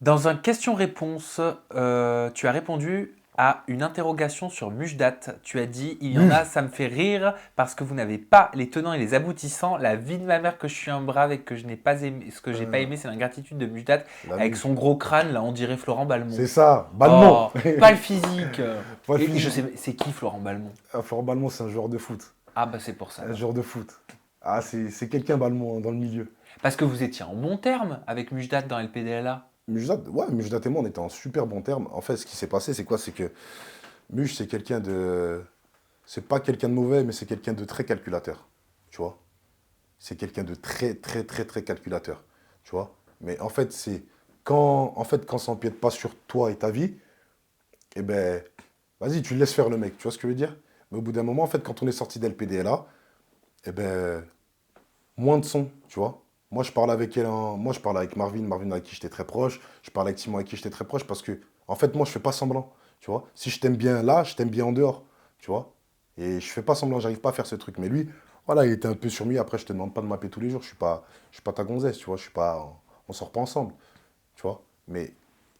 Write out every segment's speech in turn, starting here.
Dans un question-réponse, tu as répondu à une interrogation sur Mujdat. Tu as dit, il y en a, Muge. ça me fait rire parce que vous n'avez pas les tenants et les aboutissants. La vie de ma mère que je suis un brave et que je n'ai pas aimé. Ce que j'ai pas Euh, aimé, c'est l'ingratitude de Mujdat la avec son Muge. gros crâne. Là, on dirait Florent Balmont. C'est ça, Balmont. Oh, pas le physique. Pas le Et je physique. sais, c'est qui Florent Balmont? Florent Balmont, c'est un joueur de foot. Ah bah c'est pour ça Un alors. joueur de foot. Ah, c'est quelqu'un, Balmont, hein, dans le milieu. Parce que vous étiez en bon terme avec Mujdat dans LPDLA. Mujdat, ouais, Mujdat et moi, on était en super bon terme. En fait, ce qui s'est passé, c'est quoi? C'est que Muge, c'est quelqu'un de. C'est pas quelqu'un de mauvais, mais c'est quelqu'un de très calculateur. Tu vois? C'est quelqu'un de très, très, très, très calculateur. Tu vois? Mais en fait, c'est. Quand ça empiète pas sur toi et ta vie, eh ben, vas-y, tu laisses faire le mec. Tu vois ce que je veux dire? Mais au bout d'un moment, en fait, quand on est sorti d'LPDLA, eh ben, moins de son, tu vois. Moi, je parle avec elle, moi, je parle avec Marvin avec qui j'étais très proche. Je parle avec Timon avec qui j'étais très proche parce que, en fait, moi, je fais pas semblant, tu vois. Si je t'aime bien là, je t'aime bien en dehors, tu vois. Et je fais pas semblant, j'arrive pas à faire ce truc. Mais lui, voilà, il était un peu sur lui. Après, je te demande pas de m'appeler tous les jours. Je suis pas ta gonzesse, tu vois. Je suis pas, on sort pas ensemble, tu vois. Mais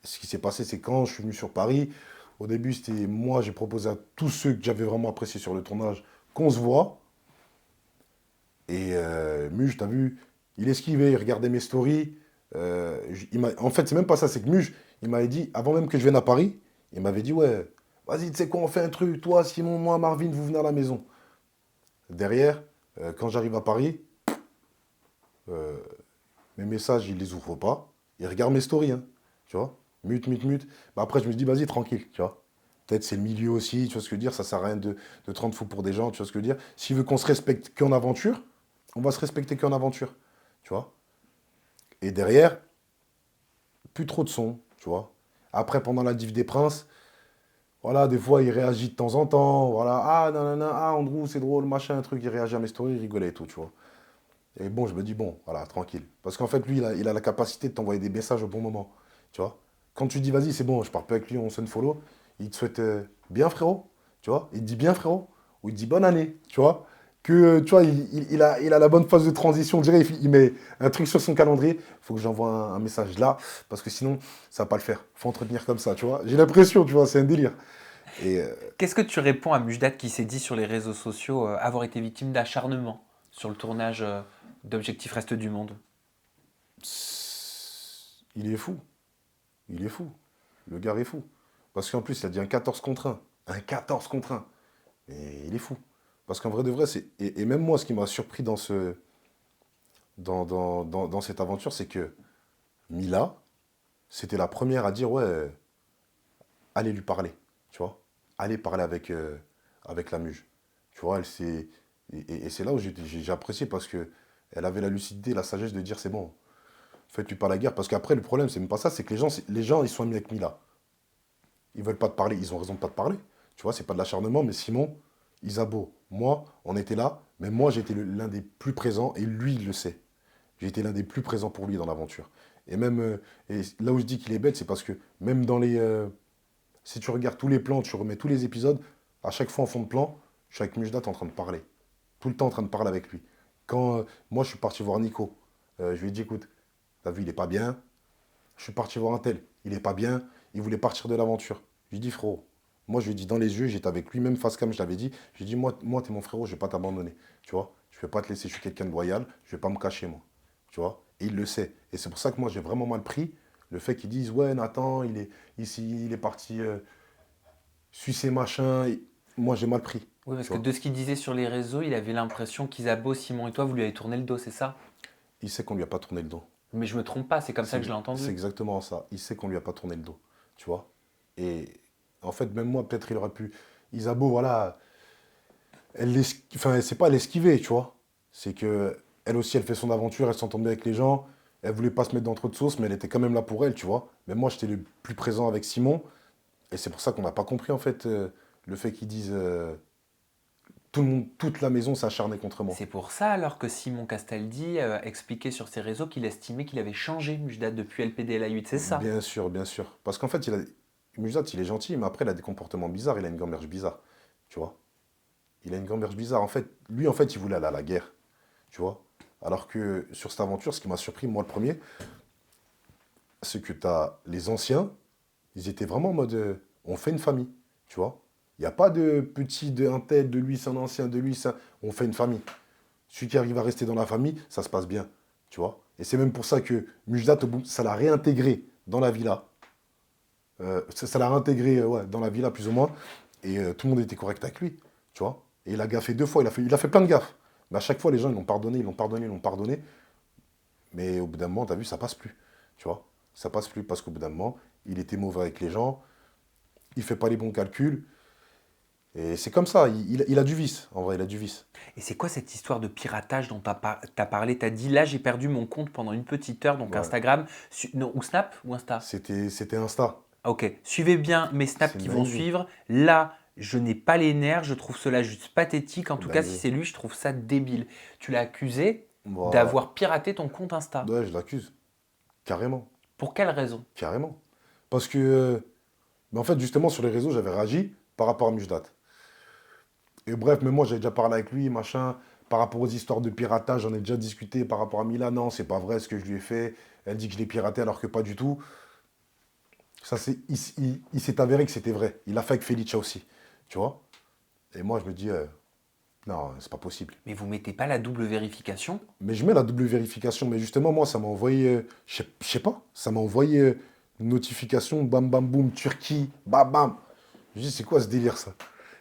ce qui s'est passé, c'est quand je suis venu sur Paris. Au début, c'était moi, j'ai proposé à tous ceux que j'avais vraiment appréciés sur le tournage qu'on se voit. Et Muge, t'as vu, il esquivait, il regardait mes stories. En fait, c'est même pas ça, c'est que Muge, il m'avait dit, avant même que je vienne à Paris, il m'avait dit, ouais, vas-y, tu sais quoi, on fait un truc, toi, Simon, moi, Marvin, vous venez à la maison. Derrière, quand j'arrive à Paris, euh, mes messages, il les ouvre pas. Il regarde mes stories, hein, tu vois. Mute, mute, mute. Bah, après, je me dis, vas-y, tranquille, tu vois. Peut-être c'est le milieu aussi, tu vois ce que je veux dire. Ça sert à rien de te rendre fou pour des gens, tu vois ce que je veux dire. S'il veut qu'on se respecte qu'en aventure, on va se respecter qu'en aventure, tu vois. Et derrière, plus trop de son, tu vois. Après, pendant la div des princes, voilà, des fois, il réagit de temps en temps. Voilà, ah, nanana, ah, Andrew, c'est drôle, machin, un truc. Il réagit à mes stories, il rigolait et tout, tu vois. Et bon, je me dis, bon, voilà, tranquille. Parce qu'en fait, lui, il a la capacité de t'envoyer des messages au bon moment. Tu vois. Quand tu dis, vas-y, c'est bon, je parle pas avec lui, on se follow, il te souhaite bien, frérot. Tu vois. Il te dit bien, frérot. Ou il te dit bonne année. Tu vois. Que, tu vois, il a la bonne phase de transition. On dirait, il met un truc sur son calendrier. Il faut que j'envoie un message là. Parce que sinon, ça va pas le faire. Faut entretenir comme ça, tu vois. J'ai l'impression, tu vois, c'est un délire. Et Qu'est-ce que tu réponds à Mujdat qui s'est dit sur les réseaux sociaux avoir été victime d'acharnement sur le tournage d'Objectif Reste du Monde? il est fou. Il est fou. Le gars est fou. Parce qu'en plus, il a dit un 14 contre 1. Un 14 contre 1. Et il est fou. Parce qu'en vrai de vrai, c'est. Et même moi, ce qui m'a surpris dans cette aventure, c'est que Mila, c'était la première à dire ouais, allez lui parler. Tu vois. Allez parler avec la muge. Tu vois, elle s'est. Et c'est là où j'ai apprécié parce que elle avait la lucidité, la sagesse de dire c'est bon, faites-lui pas la guerre. Parce qu'après, le problème, c'est même pas ça, c'est que les gens, ils sont amis avec Mila. Ils veulent pas te parler, ils ont raison de pas te parler. Tu vois, c'est pas de l'acharnement, mais Simon, Isabeau, moi, on était là, mais moi, j'étais l'un des plus présents, et lui, il le sait. J'ai été l'un des plus présents pour lui dans l'aventure. Et même, et là où je dis qu'il est bête, c'est parce que même si tu regardes tous les plans, tu remets tous les épisodes, à chaque fois en fond de plan, je suis avec Mujdat en train de parler. Tout le temps en train de parler avec lui. Quand moi, je suis parti voir Nico, je lui ai dit, écoute, t'as vu, il est pas bien, je suis parti voir un tel. Il est pas bien. Il voulait partir de l'aventure. Je lui dis, frérot, moi, je lui ai dit dans les yeux, j'étais avec lui, même face cam, je l'avais dit. Je lui ai dit, moi t'es mon frérot, je vais pas t'abandonner. Tu vois, je vais pas te laisser, je suis quelqu'un de loyal, je vais pas me cacher, moi. Tu vois, et il le sait. Et c'est pour ça que moi, j'ai vraiment mal pris le fait qu'ils disent, ouais, Nathan, il est ici, il est parti sucer machin. Moi, j'ai mal pris. Oui, parce Tu que vois, de ce qu'il disait sur les réseaux, il avait l'impression qu'Isabeau, Simon et toi, vous lui avez tourné le dos, c'est ça? il sait qu'on lui a pas tourné le dos. Mais je me trompe pas, c'est comme ça que je l'ai C'est entendu. exactement ça. Il sait qu'on lui a pas tourné le dos. Tu vois, et en fait, même moi, peut-être il aurait pu. Isabeau, voilà, enfin, c'est pas l'esquiver, tu vois. C'est que elle aussi, elle fait son aventure, elle s'entend bien avec les gens. Elle voulait pas se mettre dans trop de sauce, mais elle était quand même là pour elle, tu vois. Mais moi, j'étais le plus présent avec Simon, et c'est pour ça qu'on n'a pas compris en fait le fait qu'ils disent tout le monde, toute la maison s'est acharnée contre moi. C'est pour ça alors que Simon Castaldi expliquait sur ses réseaux qu'il estimait qu'il avait changé Mujdat depuis LPDLA 8, c'est ça? Bien sûr, bien sûr. Parce qu'en fait, Mujat, il est gentil, mais après, il a des comportements bizarres. Il a une gamberge bizarre, tu vois. Il a une gamberge bizarre. En fait, lui, en fait, il voulait aller à la guerre, tu vois. Alors que sur cette aventure, ce qui m'a surpris, moi le premier, c'est que tu as les anciens, ils étaient vraiment en mode, on fait une famille, tu vois. Il n'y a pas de petit, de un tel, de lui c'est un ancien, de lui ça. On fait une famille. Celui qui arrive à rester dans la famille, ça se passe bien, tu vois. Et c'est même pour ça que Mujdat, au bout, ça l'a réintégré dans la villa. Ça l'a réintégré ouais, dans la villa, plus ou moins. Et tout le monde était correct avec lui, tu vois. Et il a gaffé 2 fois, il a fait plein de gaffes. Mais à chaque fois, les gens, ils l'ont pardonné, ils l'ont pardonné, ils l'ont pardonné. Mais au bout d'un moment, tu as vu, ça passe plus, tu vois. Ça passe plus parce qu'au bout d'un moment, il était mauvais avec les gens, il fait pas les bons calculs. Et c'est comme ça, il a du vice, en vrai, il a du vice. Et c'est quoi cette histoire de piratage dont tu as parlé? Tu as dit là, j'ai perdu mon compte pendant une petite heure, donc Ouais. Instagram, non, ou Snap ou Insta? C'était Insta. Ok, suivez bien mes snaps C'est une qui vont dinguerie. suivre. Là, je n'ai pas les nerfs, je trouve cela juste pathétique. En C'est une tout cas, si dinguerie. c'est lui, je trouve ça débile. Tu l'as accusé Voilà. d'avoir piraté ton compte Insta. Ouais, je l'accuse. Carrément. Pour quelle raison? Carrément. Parce que, mais en fait, justement, sur les réseaux, j'avais réagi par rapport à Mujdat. Et bref, mais moi, j'avais déjà parlé avec lui, machin. Par rapport aux histoires de piratage, j'en ai déjà discuté. Par rapport à Mila, non, c'est pas vrai ce que je lui ai fait. Elle dit que je l'ai piraté alors que pas du tout. Ça, il s'est avéré que c'était vrai. Il l'a fait avec Felicia aussi. Tu vois? Et moi, je me dis, non, c'est pas possible. Mais vous mettez pas la double vérification? Mais je mets la double vérification. Mais justement, moi, ça m'a envoyé, je sais pas, ça m'a envoyé une notification, bam, bam, boum, Turquie, bam, bam. Je dis, c'est quoi ce délire, ça?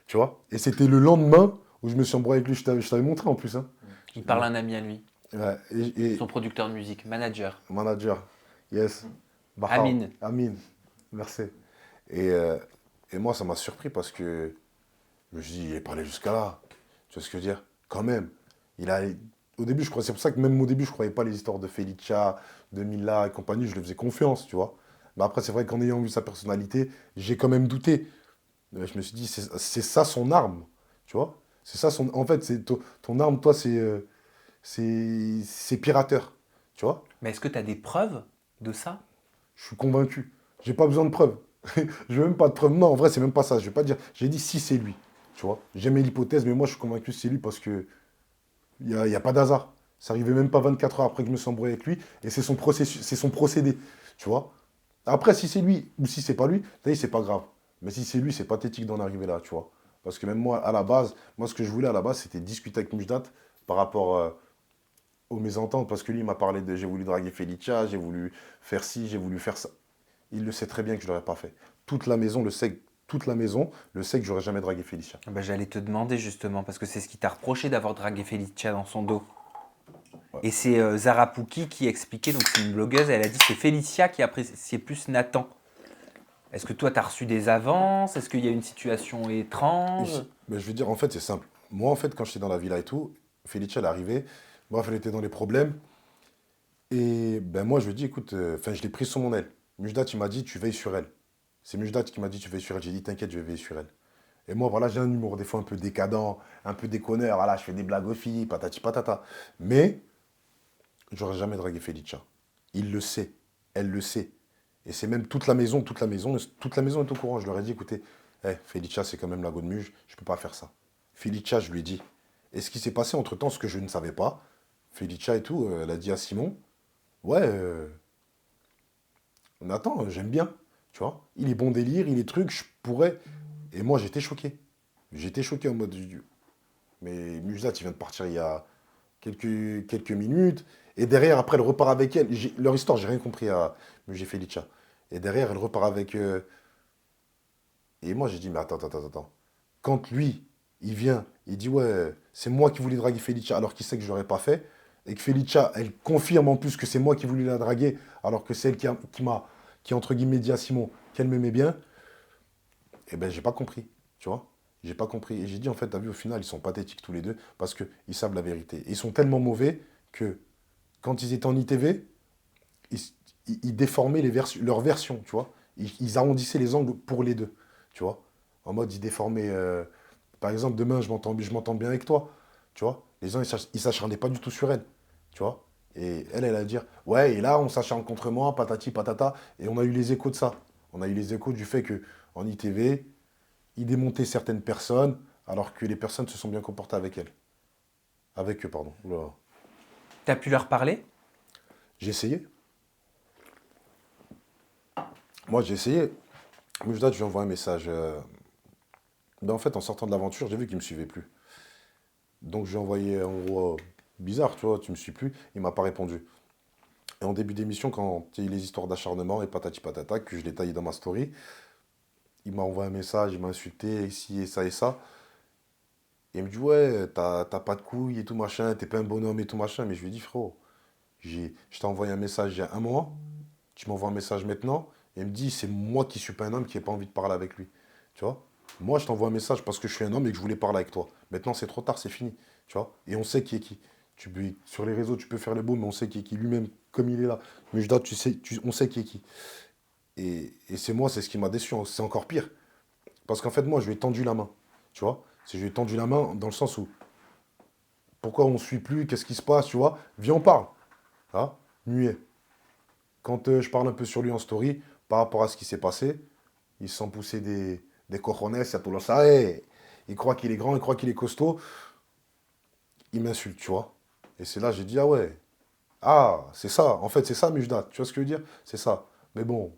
Tu vois? Et c'était le lendemain où je me suis embrouillé avec lui. Je t'avais montré en plus. Hein. Il parle à un ami à lui, Ouais, et son producteur de musique, manager. manager, yes. Bahao, Amine. Amin, merci. Et, euh, et moi, ça m'a surpris parce que je me suis dit, il est parlé jusqu'à là. Tu vois ce que je veux dire? Quand même. Il a, au début, je crois, c'est pour ça que même au début, je ne croyais pas les histoires de Felicia, de Mila et compagnie. Je lui faisais confiance, tu vois. Mais après, c'est vrai qu'en ayant vu sa personnalité, j'ai quand même douté. Je me suis dit, c'est ça son arme, tu vois? C'est ça son. En fait, c'est ton arme, toi, c'est pirateur, tu vois? Mais est-ce que tu as des preuves de ça? Je suis convaincu. J'ai pas besoin de preuves. Je veux même pas de preuves. Non, en vrai, c'est même pas ça. Je vais pas dire. J'ai dit si c'est lui. Tu vois. J'aimais l'hypothèse, mais moi, je suis convaincu que c'est lui parce que y a pas d'hasard. Ça arrivait même pas 24 heures après que je me suis embrouillé avec lui. Et c'est son processus, c'est son procédé. Tu vois. Après, si c'est lui ou si c'est pas lui, t'as dit, c'est pas grave. Mais si c'est lui, c'est pathétique d'en arriver là, tu vois. Parce que même moi, à la base, moi, ce que je voulais à la base, c'était discuter avec Mujdat par rapport aux mésententes. Parce que lui, il m'a parlé de j'ai voulu draguer Felicia, j'ai voulu faire ci, j'ai voulu faire ça. Il le sait très bien que je ne l'aurais pas fait. Toute la maison le sait, toute la maison le sait que j'aurais jamais dragué Félicia. Ah bah, j'allais te demander justement, parce que c'est ce qui t'a reproché d'avoir dragué Felicia dans son dos. Ouais. Et c'est Zara Pouki qui expliquait, donc c'est une blogueuse, elle a dit c'est Felicia qui appréciait plus Nathan. Est-ce que toi, tu as reçu des avances? Est-ce qu'il y a une situation étrange? Mais je veux dire, en fait, c'est simple. Moi, en fait, quand j'étais dans la villa et tout, Félicia, elle est arrivée. Bref, elle était dans les problèmes. Et ben moi, je lui ai dit, écoute, enfin, je l'ai prise sur mon aile. Mujdat, il m'a dit, tu veilles sur elle. C'est Mujdat qui m'a dit, tu veilles sur elle. J'ai dit, t'inquiète, je vais veiller sur elle. Et moi, voilà, j'ai un humour des fois un peu décadent, un peu déconneur. Voilà, je fais des blagues aux filles, patati patata. Mais j'aurais jamais dragué Felicia. Il le sait. Elle le sait. Et c'est même toute la maison est au courant. Je leur ai dit, écoutez, Felicia, c'est quand même la go de Muge, je ne peux pas faire ça. Felicia, je lui ai dit. Et ce qui s'est passé entre-temps, ce que je ne savais pas, Felicia et tout, elle a dit à Simon, ouais, Nathan, j'aime bien, tu vois. Il est bon délire, il est truc, je pourrais. Et moi, j'étais choqué. J'étais choqué en mode, mais Mujat, il vient de partir il y a quelques minutes. Et derrière, après, elle repart avec elle. Leur histoire, j'ai rien compris à Mujé Felicia. Et derrière, elle repart avec. Et moi, j'ai dit, mais attends, attends, attends, attends. Quand lui, il vient, il dit, ouais, c'est moi qui voulais draguer Felicia, alors qu'il sait que je ne l'aurais pas fait. Et que Felicia, elle confirme en plus que c'est moi qui voulais la draguer, alors que c'est elle qui entre guillemets dit à Simon qu'elle m'aimait bien. Eh ben, j'ai pas compris, tu vois. J'ai pas compris. Et j'ai dit, en fait, t'as vu, au final, ils sont pathétiques tous les deux, parce qu'ils savent la vérité. Et ils sont tellement mauvais que quand ils étaient en ITV, ils, ils déformaient leur version, tu vois. Ils arrondissaient les angles pour les deux, tu vois. En mode, ils déformaient. Par exemple, demain, je m'entends bien avec toi, tu vois. Les gens, ils s'acharnaient pas du tout sur elle, tu vois. Et elle a dire, ouais, et là, on s'acharne contre moi, patati patata. Et on a eu les échos de ça. On a eu les échos du fait que en ITV, ils démontaient certaines personnes, alors que les personnes se sont bien comportées avec elles. Avec eux, pardon. Oula. Tu as pu leur parler? J'ai essayé. Moi, j'ai essayé. Mujdat, je lui envoie un message. Ben, en fait, en sortant de l'aventure, j'ai vu qu'il me suivait plus. Donc, je lui ai envoyé en gros bizarre, tu vois, tu me suis plus. Il m'a pas répondu. Et en début d'émission, quand il y a eu les histoires d'acharnement et patati patata, que je l'ai taillé dans ma story, il m'a envoyé un message, il m'a insulté, ici et ça et ça. Et il me dit, ouais, t'as pas de couilles et tout machin, t'es pas un bonhomme et tout machin. Mais je lui ai dit, frérot, je t'ai envoyé un message il y a un mois, tu m'envoies un message maintenant, et il me dit, c'est moi qui suis pas un homme qui n'ai pas envie de parler avec lui. Tu vois? Moi, je t'envoie un message parce que je suis un homme et que je voulais parler avec toi. Maintenant, c'est trop tard, c'est fini. Tu vois? Et on sait qui est qui. Sur les réseaux, tu peux faire le beau, mais on sait qui est qui. Lui-même, comme il est là. Mais je dois, tu sais, on sait qui est qui. Et c'est moi, c'est ce qui m'a déçu. C'est encore pire. Parce qu'en fait, moi, je lui ai tendu la main. Tu vois? Je lui ai tendu la main dans le sens où, pourquoi on ne suit plus? Qu'est-ce qui se passe? Tu vois? Viens, on parle. Hein? Muet. Quand je parle un peu sur lui en story, par rapport à ce qui s'est passé, il se sent pousser des cojones, à tout ça. Il croit qu'il est grand, il croit qu'il est costaud. Il m'insulte, tu vois. Et c'est là, j'ai dit, ah ouais. Ah, c'est ça. En fait, c'est ça, Mujdat. Tu vois ce que je veux dire? C'est ça. Mais bon,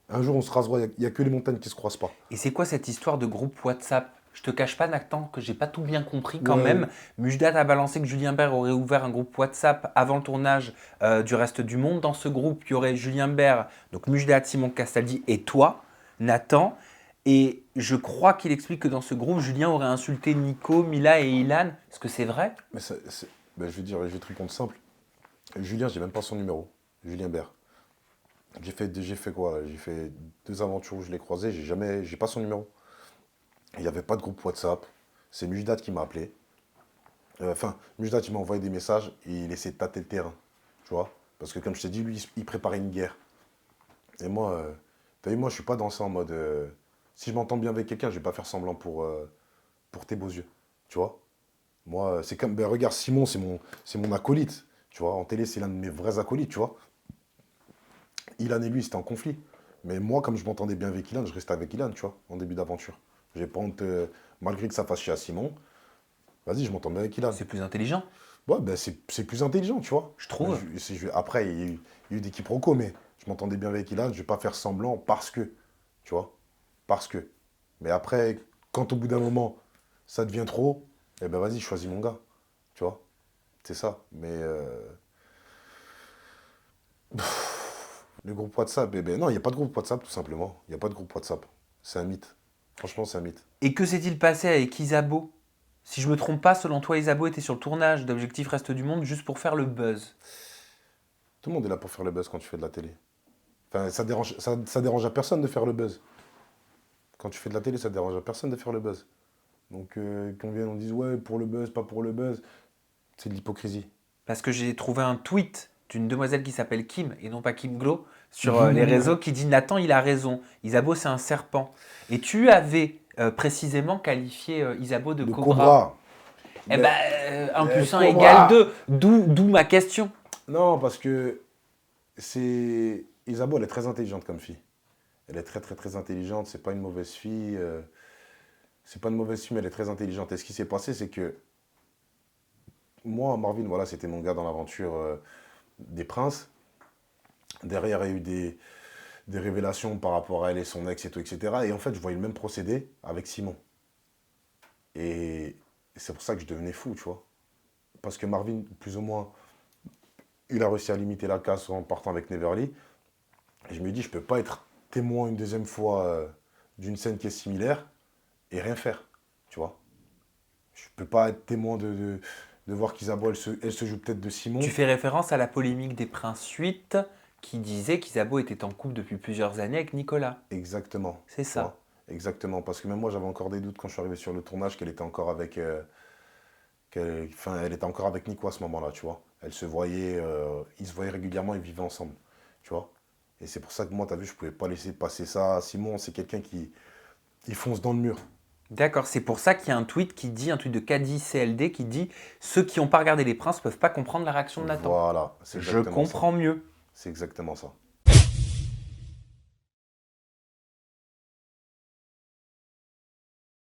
un jour, on se rasera. Il n'y a que les montagnes qui se croisent pas. Et c'est quoi cette histoire de groupe WhatsApp? Je te cache pas, Nathan, que j'ai pas tout bien compris quand Ouais, même. Mujdat a balancé que Julien Bert aurait ouvert un groupe WhatsApp avant le tournage du Reste du Monde. Dans ce groupe, il y aurait Julien Bert, donc Mujdat, Simon Castaldi et toi, Nathan. Et je crois qu'il explique que dans ce groupe, Julien aurait insulté Nico, Mila et Ilan. Est-ce que c'est vrai? mais ben, je vais te répondre simple. Julien, j'ai même pas son numéro. Julien Bert. J'ai fait quoi? J'ai fait 2 aventures où je l'ai croisé. J'ai pas son numéro. Il n'y avait pas de groupe WhatsApp. C'est Mujdat qui m'a appelé. Enfin, Mujdat, il m'a envoyé des messages et il essayait de tâter le terrain. Tu vois? Parce que comme je t'ai dit, lui, il préparait une guerre. Et moi, t'as vu, moi, je suis pas dans ça en mode. Si je m'entends bien avec quelqu'un, je vais pas faire semblant pour tes beaux yeux. Tu vois? Moi, c'est comme. Ben, regarde, Simon, c'est mon acolyte. Tu vois? En télé, c'est l'un de mes vrais acolytes, tu vois? Ilan et lui, c'était en conflit. Mais moi, comme je m'entendais bien avec Ilan, je restais avec Ilan, tu vois, en début d'aventure. J'ai pas honte, malgré que ça fasse chier à Simon, vas-y, je m'entends bien avec Ilan. C'est plus intelligent, Ouais, ben c'est plus intelligent, tu vois. je Ben, trouve. après, il y a eu des quiproquos, mais je m'entendais bien avec Ilan, je vais pas faire semblant parce que, tu vois, parce que. Mais après, quand au bout d'un moment, ça devient trop, eh ben vas-y, choisis mon gars, tu vois. C'est ça. Mais le groupe WhatsApp, eh ben non, il n'y a pas de groupe WhatsApp, tout simplement. Il n'y a pas de groupe WhatsApp. C'est un mythe. Franchement, c'est un mythe. Et que s'est-il passé avec Isabeau? Si je me trompe pas, selon toi, Isabeau était sur le tournage d'Objectif Reste du Monde juste pour faire le buzz. Tout le monde est là pour faire le buzz quand tu fais de la télé. Enfin, ça dérange à personne de faire le buzz. Quand tu fais de la télé, ça dérange à personne de faire le buzz. Donc, qu'on vienne, on dise, ouais, pour le buzz, pas pour le buzz, c'est de l'hypocrisie. Parce que j'ai trouvé un tweet d'une demoiselle qui s'appelle Kim, et non pas Kim Glo, sur les réseaux qui dit Nathan, il a raison. Isabeau, c'est un serpent. Et tu avais précisément qualifié Isabeau de De cobra. Cobra. Eh Ben, ben, 1 plus 1 égale Cobra. 2. D'où ma question. Non, parce que c'est. Isabeau, elle est très intelligente comme fille. Elle est très, très, très intelligente. C'est pas une mauvaise fille. C'est pas une mauvaise fille, mais elle est très intelligente. Et ce qui s'est passé, c'est que moi, Marvin, voilà, c'était mon gars dans l'aventure des princes. Derrière, il y a eu des révélations par rapport à elle et son ex et tout, etc. Et en fait, je voyais le même procédé avec Simon. Et c'est pour ça que je devenais fou, tu vois. Parce que Marvin, plus ou moins, il a réussi à limiter la casse en partant avec Neverly. Et je me dis, je peux pas être témoin une deuxième fois d'une scène qui est similaire et rien faire, tu vois. Je peux pas être témoin de voir qu'Isabeau, elle se joue peut-être de Tu Simon. fais référence à la polémique des Princes 8 qui disait qu'Isabeau était en couple depuis plusieurs années avec Nicolas. Exactement, C'est tu vois. ça. Exactement. Parce que même moi, j'avais encore des doutes quand je suis arrivé sur le tournage qu'elle était encore avec. Enfin, elle était encore avec Nico à ce moment-là, tu vois. Ils se voyaient régulièrement, ils vivaient ensemble, tu vois. Et c'est pour ça que moi, tu as vu, je pouvais pas laisser passer ça. Simon, c'est quelqu'un qui il fonce dans le mur. D'accord, c'est pour ça qu'il y a un tweet qui dit, un tweet de Caddy CLD qui dit ceux qui n'ont pas regardé Les Princes peuvent pas comprendre la réaction de Nathan. Voilà, c'est Je exactement ça. comprends mieux. C'est exactement ça.